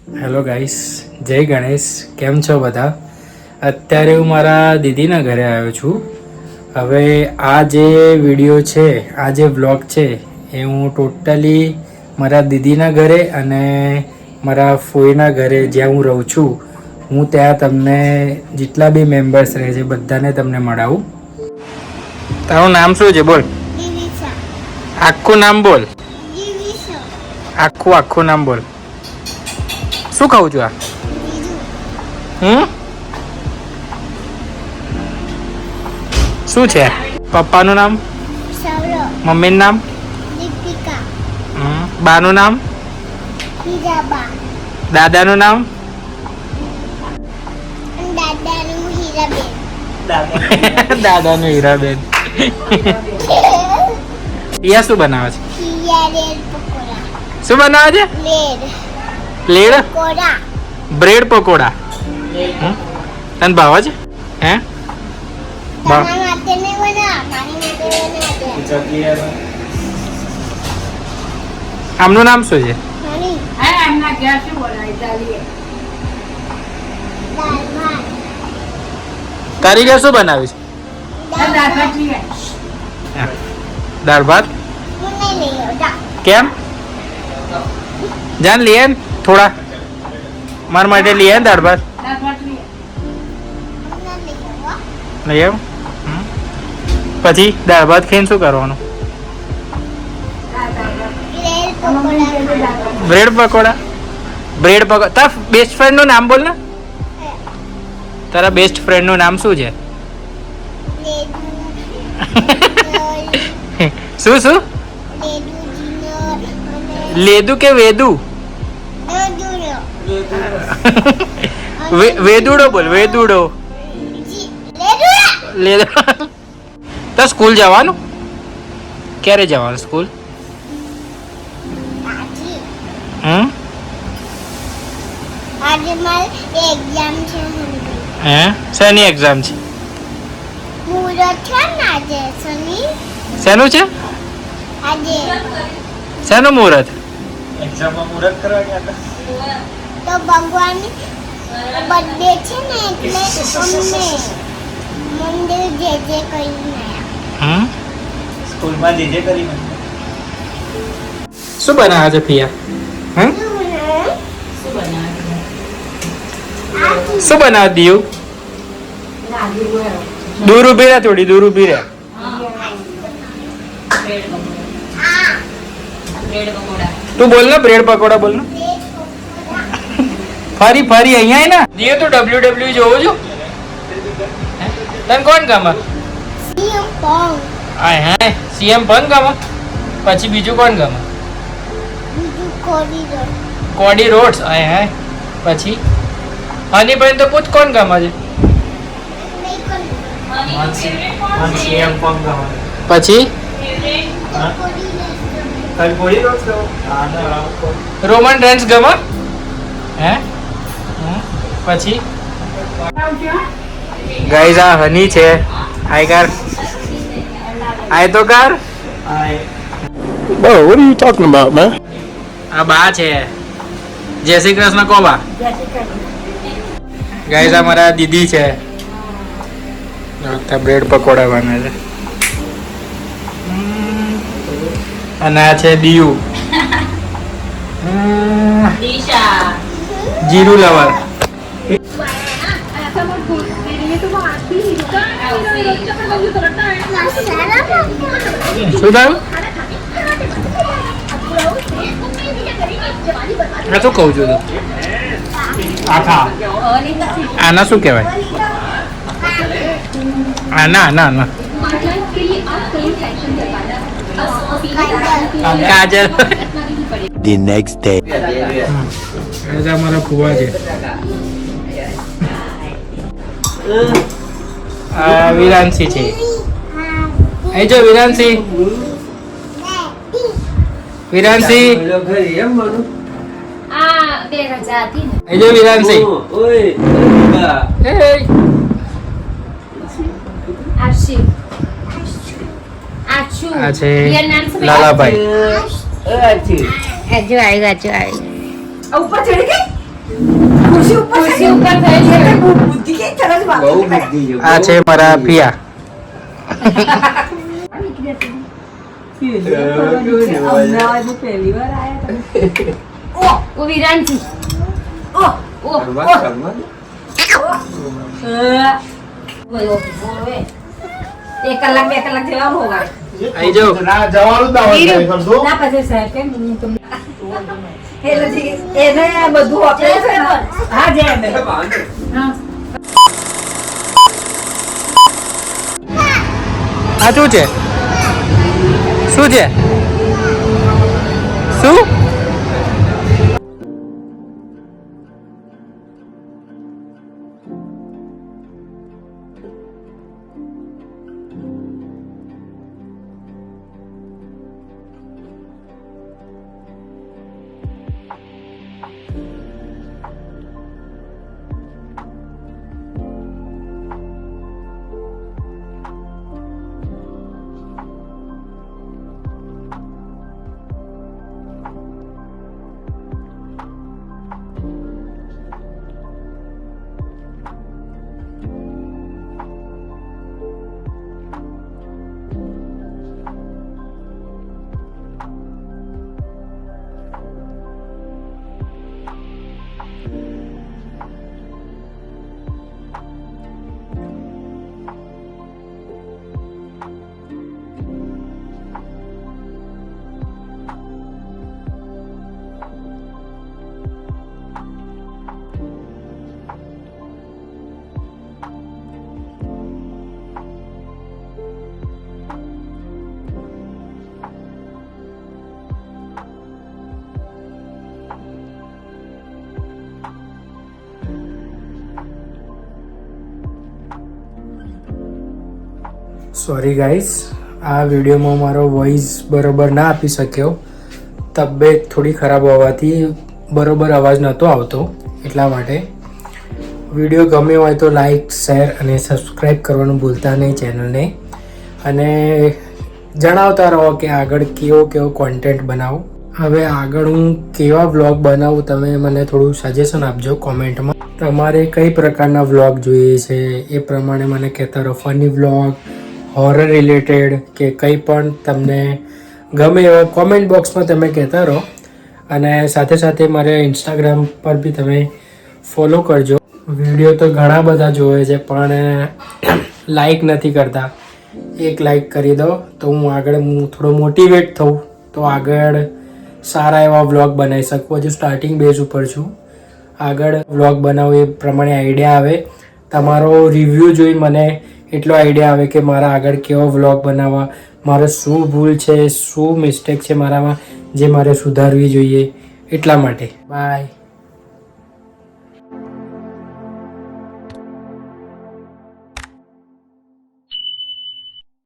Hello guys, જય ગણેશ. કેમ છો બધા? અત્યારે હું મારા દીદીના ઘરે આવ્યો છું. હવે આ જે વિડીયો છે, આ જે વ્લોગ છે એ હું ટોટલી મારા દીદીના ઘરે અને મારા ફોઈના ઘરે જ્યાં હું રહું છું હું ત્યાં તમને જેટલા બી મેમ્બર્સ રહે છે બધાને તમને મળાવું. તારું નામ શું છે? બોલ. આખું નામ બોલ. આખું નામ બોલ. શું ખાઉં છું આ? શું છે? પપ્પાનું નામ? મમ્મીનું નામ? બાનું નામ? દાદાનું નામ? દાદાનું હીરાબેન. પિયા શું બનાવે છે? શું બનાવે છે? પ્લેડ બ્રેડ પકોડા. તને ભાવે છે? હે આમનું નામ શું છે? તારી ઘેર શું બનાવ્યું છે? દાળ ભાત. કેમ? જાન લઈએ ને થોડા મારા માટે લઈએ ને દાળ ભાત. લઈ આવ. પછી દાળ ભાત ખાઈને શું કરવાનું? બ્રેડ પકોડા. બ્રેડ પકોડા. તારા બેસ્ટ ફ્રેન્ડ નું નામ બોલ ને. તારા બેસ્ટ ફ્રેન્ડ નું નામ શું છે? શું? લેદુ કે વેદુ? વેદુડો બોલ. વેદુડો. તો સ્કૂલ જવાનું? ક્યારે જવાનું સ્કૂલ? આજે મારી એક્ઝામ છે. હે? શેની એક્ઝામ છે? મુહૂર્ત છે ને આજે શનિ. શેનું છે આજે? શેનું મુહૂર્ત? એક્ઝામમાં મુહૂર્ત કરવા ગયા હતા. તો ભગવાનની બર્થડે છે ને એટલે અમને મંદિર જે કરીને સ્કૂલમાં જે કરી શું બનાવે છે પિયા? શું બનાવે દિયું? દૂર ઉભી રહે, થોડી દૂર ઉભી રહે. તું બોલ ને બ્રેડ પકોડા બોલ ને. ફરી અહીંયા ને દિયો તું WWE જોવો છો? તને કોણ ગમે? સીએમ પણ ગમે. પછી બીજું કોણ ગમે? કોડી રોડ્સ. પછી હનીભાઈ તો પૂછ કોણ ગમે છે? પછી રોમન રેન્સ ગમે. હે? પછી ગાઈસ આ હની છે. હાય કર. હાય તો કર. Bro, what are you talking about, man? આ બા છે. જય શ્રી કૃષ્ણ કો બા. ગાઈસ આ મારા દીદી છે. બ્રેડ પકોડા બને છે. અને આ છે દિયુ. જીરું લવર. શું થયું? આ શું કહું છું તું? આના શું કહેવાય? આના કાજલ. The next day. મારા ફુવા છે. વિરાંશી છે. અહીં જો વિરાંશી. અહીં જો વિરાંશી. આ છે લાલાભાઈ. હજુ આવી. ઉપર ચડી ગઈ. આ છે મારા પિયા. એક કલાક 2 કલાક જેવા હોવા આઈ જાઓ. ના જવાનું જ ના હોય કરશો ના પછી સાહેબ કેમ હું તમને એને બધું આપણે છે ને હા જે અમે હા આ શું છે? શું છે? શું? સોરી ગાઈસ, આ વિડીયોમાં મારો વોઇસ બરોબર ના આપી શક્યો. તબિયત થોડી ખરાબ હોવાથી બરોબર અવાજ નહોતો આવતો, એટલા માટે. વિડીયો ગમ્યો હોય તો લાઈક, શેર અને સબસ્ક્રાઈબ કરવાનું ભૂલતા નહીં ચેનલને. અને જણાવતા રહો કે આગળ કેવો કોન્ટેન્ટ બનાવું. હવે આગળ હું કેવા વ્લોગ બનાવું તમે મને થોડું સજેશન આપજો કોમેન્ટમાં. તમારે કઈ પ્રકારના વ્લોગ જોઈએ છે એ પ્રમાણે મને કહેતા રહો. ફની વ્લોગ, હોરર રિલેટેડ કે કંઈ પણ તમને ગમે એવા કોમેન્ટ બોક્સમાં તમે કહેતા રહો. અને સાથે સાથે મારે ઇન્સ્ટાગ્રામ પર બી તમે ફોલો કરજો. વિડીયો તો ઘણા બધા જોવે છે પણ લાઈક નથી કરતા. એક લાઈક કરી દો તો હું થોડો મોટિવેટ થઉં, તો આગળ સારા એવા વ્લોગ બનાવી શકું. હજુ સ્ટાર્ટિંગ બેઝ ઉપર છું. આગળ વ્લોગ બનાવું એ પ્રમાણે આઈડિયા આવે. તમારો રિવ્યૂ જોઈ મને એટલો આઈડિયા આવે કે મારા આગળ કેવો વ્લોગ બનાવવા, મારે શું ભૂલ છે, શું મિસ્ટેક છે મારામાં જે મારે સુધારવી જોઈએ. એટલા માટે બાય.